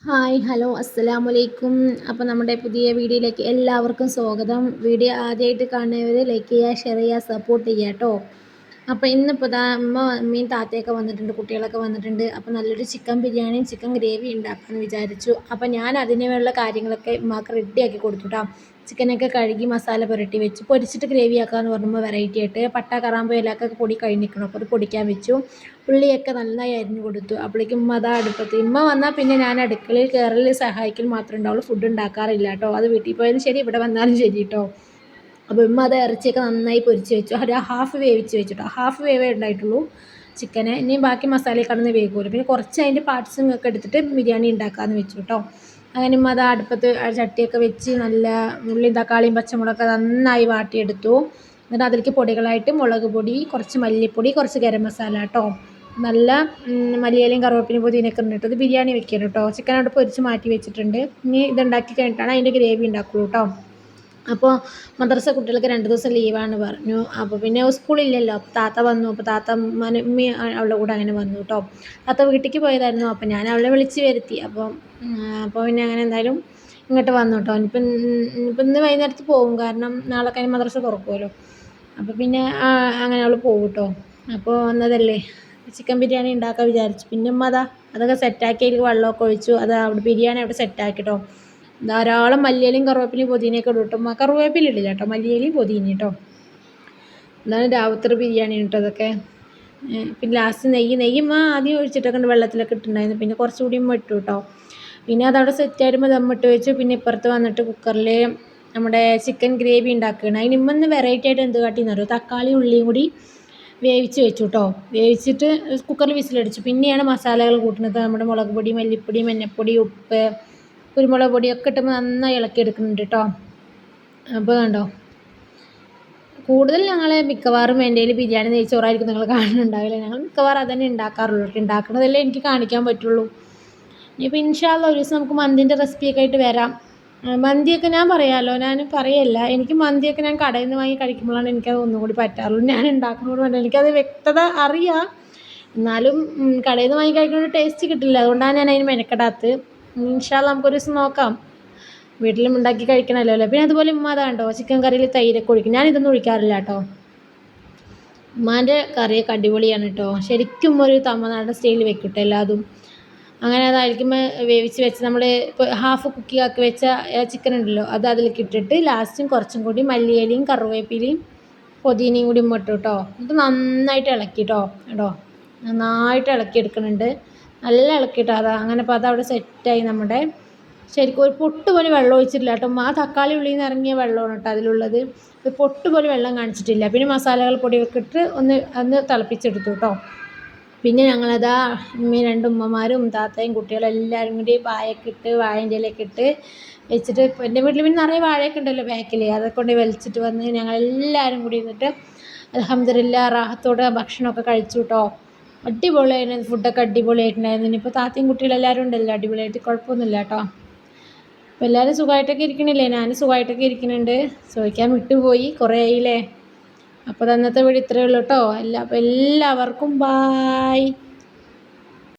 Hi hello അസ്സലാമലൈക്കും. അപ്പോൾ നമ്മുടെ പുതിയ വീഡിയോയിലേക്ക് എല്ലാവർക്കും സ്വാഗതം. വീഡിയോ ആദ്യമായിട്ട് കാണുന്നവർ ലൈക്ക് ചെയ്യുക, ഷെയർ ചെയ്യുക, സപ്പോർട്ട് ചെയ്യുക കേട്ടോ. അപ്പോൾ ഇന്നിപ്പോൾ അമ്മയും താത്തയൊക്കെ വന്നിട്ടുണ്ട്, കുട്ടികളൊക്കെ വന്നിട്ടുണ്ട്. അപ്പോൾ നല്ലൊരു ചിക്കൻ ബിരിയാണിയും ചിക്കൻ ഗ്രേവി ഉണ്ടാക്കാമെന്ന് വിചാരിച്ചു. അപ്പോൾ ഞാൻ അതിനുള്ള കാര്യങ്ങളൊക്കെ ഉമ്മാക്ക് റെഡിയാക്കി കൊടുത്തു കേട്ടോ. ചിക്കനൊക്കെ കഴുകി മസാല പുരട്ടി വെച്ചു. പൊരിച്ചിട്ട് ഗ്രേവി ആക്കാമെന്ന് പറയുമ്പോൾ വെറൈറ്റി ആയിട്ട് പട്ട കറാമ്പോ ഇലക്കൊക്കെ പൊടി കഴിഞ്ഞിരിക്കണം. അപ്പോൾ അത് പൊടിക്കാൻ വെച്ചു. ഉള്ളിയൊക്കെ നന്നായി അരിഞ്ഞു കൊടുത്തു. അപ്പോഴേക്കും ഉമ്മ അതാ അടുപ്പത്ത്. ഉമ്മ വന്നാൽ പിന്നെ ഞാൻ അടുക്കളയിൽ കയറൽ സഹായിക്കൽ മാത്രമേ ഉണ്ടാവുള്ളൂ, ഫുഡ് ഉണ്ടാക്കാറില്ല കേട്ടോ. അത് വീട്ടിൽ പോയാലും ശരി, ഇവിടെ വന്നാലും ശരി കേട്ടോ. അപ്പോൾ ഉമ്മ അത് ഇറച്ചിയൊക്കെ നന്നായി പൊരിച്ച് വെച്ചു. ഒരു ഹാഫ് വേവിച്ച് വെച്ചിട്ടോ. ഹാഫ് വേവേ ഉണ്ടായിട്ടുള്ളൂ ചിക്കന്. ഇനി ബാക്കി മസാലയിൽ കടന്ന് വേകുമല്ലോ. പിന്നെ കുറച്ച് അതിൻ്റെ പാർട്സും ഒക്കെ എടുത്തിട്ട് ബിരിയാണി ഉണ്ടാക്കാമെന്ന് വെച്ചു കേട്ടോ. അങ്ങനെ ഉമ്മ അത് അടുപ്പത്ത് ചട്ടിയൊക്കെ വെച്ച് നല്ല ഉള്ളിയും തക്കാളിയും പച്ചമുളകൊക്കെ നന്നായി വാട്ടിയെടുത്തു. എന്നിട്ട് അതിലേക്ക് പൊടികളായിട്ട് മുളക് പൊടി, കുറച്ച് മല്ലിപ്പൊടി, കുറച്ച് ഗരം മസാല കേട്ടോ. നല്ല മല്ലിയിലയും കറിവേപ്പിലയും പുതിനയൊക്കെ ഇട്ടിട്ട് ഇത് ബിരിയാണി വെക്കണം കേട്ടോ. ചിക്കൻ അവിടെ പൊരിച്ച് മാറ്റി വെച്ചിട്ടുണ്ട്. ഇനി ഇതുണ്ടാക്കി കഴിഞ്ഞിട്ടാണ് അതിൻ്റെ ഗ്രേവി ഉണ്ടാക്കുള്ളൂ കേട്ടോ. അപ്പോൾ മദ്രസ കുട്ടികൾക്ക് 2 ദിവസം ലീവാണ് പറഞ്ഞു. അപ്പോൾ പിന്നെ സ്കൂളില്ലല്ലോ. അപ്പോൾ താത്ത വന്നു. അപ്പോൾ താത്ത ഉമ്മയും അവളുടെ കൂടെ അങ്ങനെ വന്നു കേട്ടോ. താത്ത വീട്ടിലേക്ക് പോയതായിരുന്നു. അപ്പോൾ ഞാൻ അവളെ വിളിച്ച് വരുത്തി. അപ്പോൾ പിന്നെ അങ്ങനെ എന്തായാലും ഇങ്ങോട്ട് വന്നു കേട്ടോ. ഇനിയിപ്പോൾ ഇന്ന് വൈകുന്നേരത്ത് പോകും, കാരണം നാളെ കഴിഞ്ഞ് മദ്രസ തുറക്കുമല്ലോ. അപ്പോൾ പിന്നെ അങ്ങനെ അവൾ പോകും കേട്ടോ. അപ്പോൾ വന്നതല്ലേ, ചിക്കൻ ബിരിയാണി ഉണ്ടാക്കാൻ വിചാരിച്ചു. പിന്നെ ഉമ്മ അതൊക്കെ സെറ്റാക്കി അതിൽ വെള്ളമൊക്കെ ഒഴിച്ചു. അത് അവിടെ ബിരിയാണി അവിടെ സെറ്റാക്കി കേട്ടോ. ധാരാളം മല്ലിയിലയും കറിവേപ്പിലയും പുതിനയൊക്കെ ഇടും കേട്ടോ. കറിവേപ്പില ഇടില്ല കേട്ടോ, മല്ലിയിലയും പുതിന കേട്ടോ. എന്താണ് രാവിലത്തെ ബിരിയാണി കേട്ടോ അതൊക്കെ. പിന്നെ ലാസ്റ്റ് നെയ്യ് ആദ്യം ഒഴിച്ചിട്ടൊക്കെ വെള്ളത്തിലൊക്കെ ഇട്ടുണ്ടായിരുന്നു. പിന്നെ കുറച്ചുകൂടി ഇട്ടു കേട്ടോ. പിന്നെ അതവിടെ സെറ്റായിരുമ്പോൾ ദമ്മിട്ട് വെച്ചു. പിന്നെ ഇപ്പുറത്ത് വന്നിട്ട് കുക്കറിൽ നമ്മുടെ ചിക്കൻ ഗ്രേവി ഉണ്ടാക്കുകയാണ്. അതിന് ഇമ്മൊന്ന് വെറൈറ്റി ആയിട്ട് എന്ത് കാട്ടിയെന്ന് അറിയോ, തക്കാളി ഉള്ളിയും കൂടി വേവിച്ച് വെച്ചു കേട്ടോ. വേവിച്ചിട്ട് കുക്കറിൽ വിസിലടിച്ചു. പിന്നെയാണ് മസാലകൾ കൂട്ടുന്നത്. നമ്മുടെ മുളക് പൊടി, മല്ലിപ്പൊടി, മഞ്ഞൾപ്പൊടി, ഉപ്പ്, കുരുമുളക് പൊടിയൊക്കെ ഇട്ട് നന്നായി ഇളക്കിയെടുക്കുന്നുണ്ട് കേട്ടോ. അപ്പോൾ കണ്ടോ, കൂടുതൽ ഞങ്ങൾ മിക്കവാറും എൻ്റെ കയ്യിൽ ബിരിയാണി നെയ്ച്ചോറായിരിക്കും നിങ്ങൾ കാണുന്നുണ്ടാവില്ല. ഞങ്ങൾ മിക്കവാറും അതന്നെ ഉണ്ടാക്കാറുള്ളൂ. ഉണ്ടാക്കുന്നതല്ലേ എനിക്ക് കാണിക്കാൻ പറ്റുള്ളൂ. ഇനിയിപ്പോൾ ഇൻഷാ അല്ലാഹ് ഒരു ദിവസം നമുക്ക് മന്തിൻ്റെ റെസിപ്പിയൊക്കെ ആയിട്ട് വരാം. മന്തിയൊക്കെ ഞാൻ പറയല്ല, എനിക്ക് മന്തിയൊക്കെ ഞാൻ കടയിൽ നിന്ന് വാങ്ങി കഴിക്കുമ്പോഴാണ് എനിക്കത് ഒന്നും കൂടി പറ്റാറുള്ളൂ. ഞാൻ ഉണ്ടാക്കുന്നതുകൊണ്ട് തന്നെ എനിക്കത് വ്യക്തത അറിയാം. എന്നാലും കടയിൽ നിന്ന് വാങ്ങി കഴിക്കുന്ന ടേസ്റ്റ് കിട്ടില്ല. അതുകൊണ്ടാണ് ഞാൻ അതിന് മെനക്കെടാത്തത്. ഇൻഷാ അല്ലാഹ് നമുക്കൊരു ദിവസം നോക്കാം. വീട്ടിലും ഉണ്ടാക്കി കഴിക്കണമല്ലോ അല്ലേ. പിന്നെ അതുപോലെ ഉമ്മ കണ്ടോ ചിക്കൻ കറിയിൽ തൈരൊക്കെ ഒഴിക്കും. ഞാനിതൊന്നും ഒഴിക്കാറില്ല കേട്ടോ. ഉമ്മാൻ്റെ കറിയൊക്കെ അടിപൊളിയാണ് കേട്ടോ. ശരിക്കും ഒരു തമിഴ്നാട് സ്റ്റൈലിൽ വെക്കട്ടെ എല്ലാതും. അങ്ങനെ അതായിരിക്കും വേവിച്ച് വെച്ച് നമ്മൾ ഇപ്പോൾ ഹാഫ് കുക്കി ആക്കി വെച്ച ചിക്കൻ ഉണ്ടല്ലോ, അത് അതിലേക്ക് ഇട്ടിട്ട് ലാസ്റ്റും കുറച്ചും കൂടി മല്ലിയിലയും കറിവേപ്പിലയും പുതിനയും കൂടി ഇട്ടു കേട്ടോ. എന്നിട്ട് നന്നായിട്ട് ഇളക്കി കേട്ടോ. നന്നായിട്ട് ഇളക്കിയെടുക്കുന്നുണ്ട്. നല്ല ഇളക്കിയിട്ടോ. അങ്ങനെ അപ്പോൾ അതവിടെ സെറ്റായി. നമ്മുടെ ശരിക്കും ഒരു പൊട്ട് പോലെ വെള്ളം ഒഴിച്ചിട്ടില്ല കേട്ടോ. ആ തക്കാളി ഉള്ളിൽ നിന്ന് ഇറങ്ങിയ വെള്ളമാണ് കേട്ടോ അതിലുള്ളത്. ഒരു പൊട്ട് പോലെ വെള്ളം കാണിച്ചിട്ടില്ല. പിന്നെ മസാലകൾ പൊടിയൊക്കെ ഇട്ട് ഒന്ന് തിളപ്പിച്ചെടുത്തു കേട്ടോ. പിന്നെ ഞങ്ങളതാ രണ്ട് ഉമ്മമാരും താത്തയും കുട്ടികളും എല്ലാവരും കൂടി പായൊക്കെ ഇട്ട് വാഴൻ്റെ ഇലയൊക്കെ ഇട്ട് വെച്ചിട്ട്, എൻ്റെ വീട്ടിൽ പിന്നെ നിറയെ വാഴയൊക്കെ ഉണ്ടല്ലോ ബാക്കിൽ, അതൊക്കെ കൊണ്ട് വലിച്ചിട്ട് വന്ന് ഞങ്ങളെല്ലാവരും കൂടി ഇരുന്നിട്ട് അൽഹംദുലില്ലാ റാഹത്തോടെ ഭക്ഷണമൊക്കെ കഴിച്ചു കേട്ടോ. അടിപൊളിയായിരുന്നു. ഫുഡൊക്കെ അടിപൊളിയായിട്ടുണ്ടായിരുന്നു. ഇനിയിപ്പോൾ താത്തയും കുട്ടികളെല്ലാവരും ഉണ്ടല്ലോ, അടിപൊളിയായിട്ട് കുഴപ്പമൊന്നുമില്ല കേട്ടോ. അപ്പോൾ എല്ലാവരും സുഖമായിട്ടൊക്കെ ഇരിക്കണില്ലേ? ഞാൻ സുഖമായിട്ടൊക്കെ ഇരിക്കുന്നുണ്ട്. ചോദിക്കാൻ വിട്ടുപോയി, കുറേ ആയില്ലേ. അപ്പോൾ അന്നത്തെ വീഡിയോ ഇത്രയേ ഉള്ളൂ കേട്ടോ. അപ്പോൾ എല്ലാവർക്കും ബായ്.